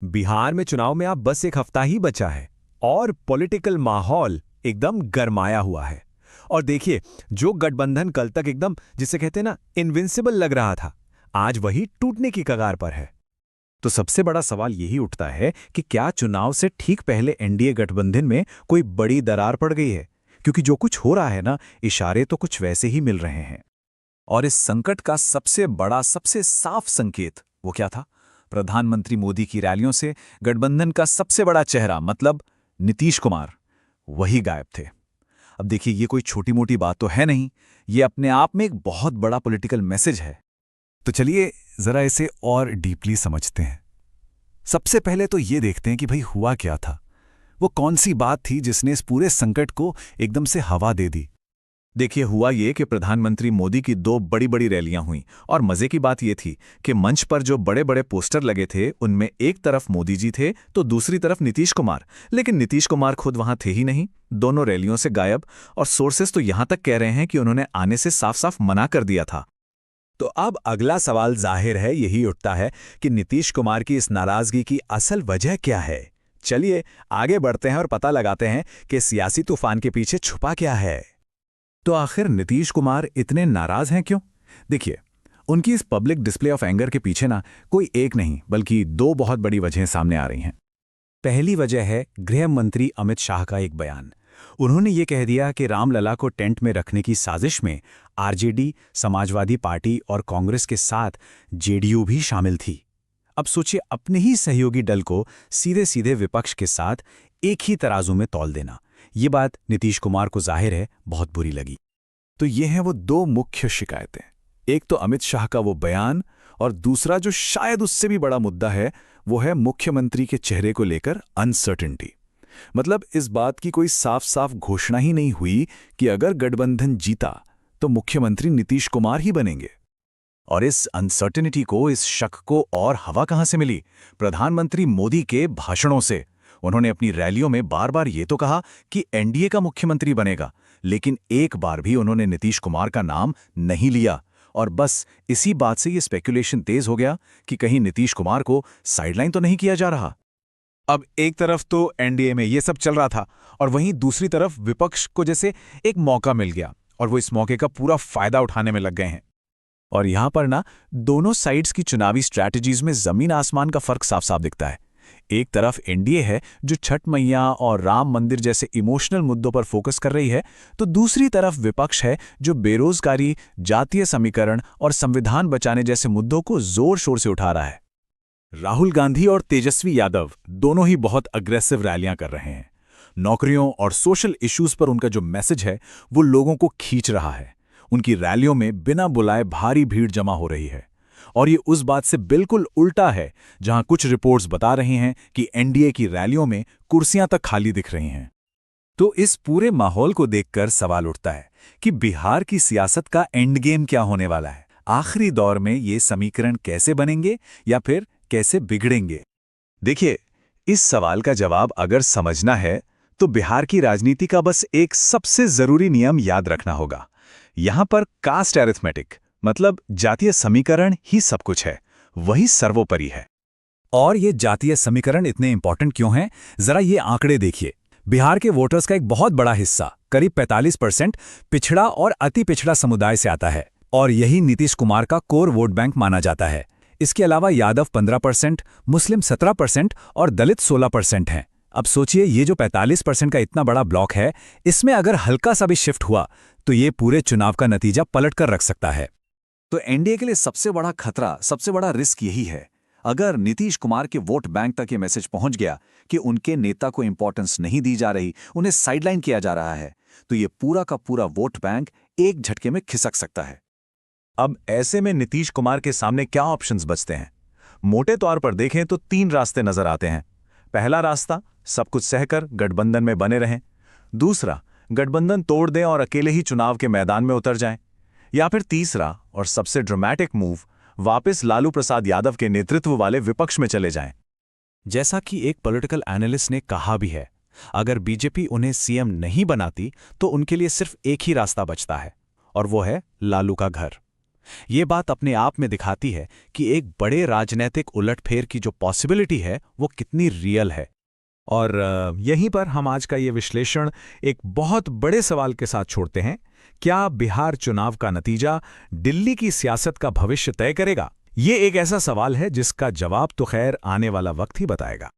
बिहार में चुनाव में आप बस एक हफ्ता ही बचा है और पॉलिटिकल माहौल एकदम गरमाया हुआ है। और देखिए, जो गठबंधन कल तक एकदम जिसे कहते हैं ना इनविंसिबल लग रहा था, आज वही टूटने की कगार पर है। तो सबसे बड़ा सवाल यही उठता है कि क्या चुनाव से ठीक पहले एनडीए गठबंधन में कोई बड़ी दरार पड़ गई है? क्योंकि जो कुछ हो रहा है ना, इशारे तो कुछ वैसे ही मिल रहे हैं। और इस संकट का सबसे बड़ा, सबसे साफ संकेत वो क्या था? प्रधानमंत्री मोदी की रैलियों से गठबंधन का सबसे बड़ा चेहरा मतलब नीतीश कुमार, वही गायब थे। अब देखिए, ये कोई छोटी मोटी बात तो है नहीं, ये अपने आप में एक बहुत बड़ा पॉलिटिकल मैसेज है। तो चलिए जरा इसे और डीपली समझते हैं। सबसे पहले तो ये देखते हैं कि भाई हुआ क्या था। वो कौन सी बात थी जिसने इस पूरे संकट को एकदम से हवा दे दी? देखिए, हुआ ये कि प्रधानमंत्री मोदी की दो बड़ी बड़ी रैलियां हुईं और मजे की बात ये थी कि मंच पर जो बड़े बड़े पोस्टर लगे थे उनमें एक तरफ मोदी जी थे तो दूसरी तरफ नीतीश कुमार। लेकिन नीतीश कुमार खुद वहां थे ही नहीं, दोनों रैलियों से गायब। और सोर्सेस तो यहां तक कह रहे हैं कि उन्होंने आने से साफ साफ मना कर दिया था। तो अब अगला सवाल जाहिर है यही उठता है कि नीतीश कुमार की इस नाराजगी की असल वजह क्या है। चलिए आगे बढ़ते हैं और पता लगाते हैं कि सियासी तूफान के पीछे छुपा क्या है। तो आखिर नीतीश कुमार इतने नाराज हैं क्यों? देखिए, उनकी इस पब्लिक डिस्प्ले ऑफ एंगर के पीछे ना कोई एक नहीं बल्कि दो बहुत बड़ी वजहें सामने आ रही हैं। पहली वजह है गृह मंत्री अमित शाह का एक बयान। उन्होंने ये कह दिया कि रामलला को टेंट में रखने की साजिश में आरजेडी, समाजवादी पार्टी और कांग्रेस के साथ जेडीयू भी शामिल थी। अब सोचिए, अपने ही सहयोगी दल को सीधे सीधे विपक्ष के साथ एक ही तराजू में तौल देना। ये बात नीतीश कुमार को जाहिर है बहुत बुरी लगी। तो ये हैं वो दो मुख्य शिकायतें, एक तो अमित शाह का वो बयान और दूसरा जो शायद उससे भी बड़ा मुद्दा है वो है मुख्यमंत्री के चेहरे को लेकर अनसर्टेनिटी। मतलब इस बात की कोई साफ साफ घोषणा ही नहीं हुई कि अगर गठबंधन जीता तो मुख्यमंत्री नीतीश कुमार ही बनेंगे। और इस अनसर्टेनिटी को, इस शक को और हवा कहां से मिली? प्रधानमंत्री मोदी के भाषणों से। उन्होंने अपनी रैलियों में बार बार ये तो कहा कि एनडीए का मुख्यमंत्री बनेगा, लेकिन एक बार भी उन्होंने नीतीश कुमार का नाम नहीं लिया। और बस इसी बात से ये स्पेकुलेशन तेज हो गया कि कहीं नीतीश कुमार को साइडलाइन तो नहीं किया जा रहा। अब एक तरफ तो एनडीए में ये सब चल रहा था और वहीं दूसरी तरफ विपक्ष को जैसे एक मौका मिल गया और वो इस मौके का पूरा फायदा उठाने में लग गए हैं। और यहां पर ना दोनों साइड्स की चुनावी स्ट्रैटेजीज में जमीन आसमान का फर्क साफ साफ दिखता है। एक तरफ एनडीए है जो छठ मैया और राम मंदिर जैसे इमोशनल मुद्दों पर फोकस कर रही है, तो दूसरी तरफ विपक्ष है जो बेरोजगारी, जातीय समीकरण और संविधान बचाने जैसे मुद्दों को जोर शोर से उठा रहा है। राहुल गांधी और तेजस्वी यादव दोनों ही बहुत अग्रेसिव रैलियां कर रहे हैं। नौकरियों और सोशल इश्यूज पर उनका जो मैसेज है वो लोगों को खींच रहा है। उनकी रैलियों में बिना बुलाए भारी भीड़ जमा हो रही है। और ये उस बात से बिल्कुल उल्टा है जहां कुछ रिपोर्ट्स बता रही हैं कि एनडीए की रैलियों में कुर्सियां तक खाली दिख रही हैं। तो इस पूरे माहौल को देखकर सवाल उठता है कि बिहार की सियासत का एंड गेम क्या होने वाला है? आखिरी दौर में ये समीकरण कैसे बनेंगे या फिर कैसे बिगड़ेंगे? देखिए, इस सवाल का जवाब अगर समझना है तो बिहार की राजनीति का बस एक सबसे जरूरी नियम याद रखना होगा। यहां पर कास्ट अरिथमेटिक मतलब जातीय समीकरण ही सब कुछ है, वही सर्वोपरि है। और ये जातीय समीकरण इतने इंपॉर्टेंट क्यों हैं? जरा ये आंकड़े देखिए। बिहार के वोटर्स का एक बहुत बड़ा हिस्सा, करीब 45%, पिछड़ा और अति पिछड़ा समुदाय से आता है और यही नीतीश कुमार का कोर वोट बैंक माना जाता है। इसके अलावा यादव 15%, मुस्लिम 17% और दलित 16% हैं। अब सोचिए, ये जो 45% का इतना बड़ा ब्लॉक है, इसमें अगर हल्का सा भी शिफ्ट हुआ तो ये पूरे चुनाव का नतीजा पलट कर रख सकता है। तो एनडीए के लिए सबसे बड़ा खतरा, सबसे बड़ा रिस्क यही है। अगर नीतीश कुमार के वोट बैंक तक ये मैसेज पहुंच गया कि उनके नेता को इंपॉर्टेंस नहीं दी जा रही, उन्हें साइडलाइन किया जा रहा है, तो ये पूरा का पूरा वोट बैंक एक झटके में खिसक सकता है। अब ऐसे में नीतीश कुमार के सामने क्या ऑप्शंस बचते हैं? मोटे तौर पर देखें तो 3 रास्ते नजर आते हैं। पहला रास्ता, सब कुछ सहकर गठबंधन में बने रहें। दूसरा, गठबंधन तोड़ दें और अकेले ही चुनाव के मैदान में उतर जाएं। या फिर तीसरा और सबसे ड्रामेटिक मूव, वापस लालू प्रसाद यादव के नेतृत्व वाले विपक्ष में चले जाएं। जैसा कि एक पॉलिटिकल एनालिस्ट ने कहा भी है, अगर बीजेपी उन्हें सीएम नहीं बनाती तो उनके लिए सिर्फ एक ही रास्ता बचता है और वो है लालू का घर। ये बात अपने आप में दिखाती है कि एक बड़े राजनीतिक उलटफेर की जो पॉसिबिलिटी है वो कितनी रियल है। और यहीं पर हम आज का ये विश्लेषण एक बहुत बड़े सवाल के साथ छोड़ते हैं। क्या बिहार चुनाव का नतीजा दिल्ली की सियासत का भविष्य तय करेगा? ये एक ऐसा सवाल है जिसका जवाब तो खैर आने वाला वक्त ही बताएगा।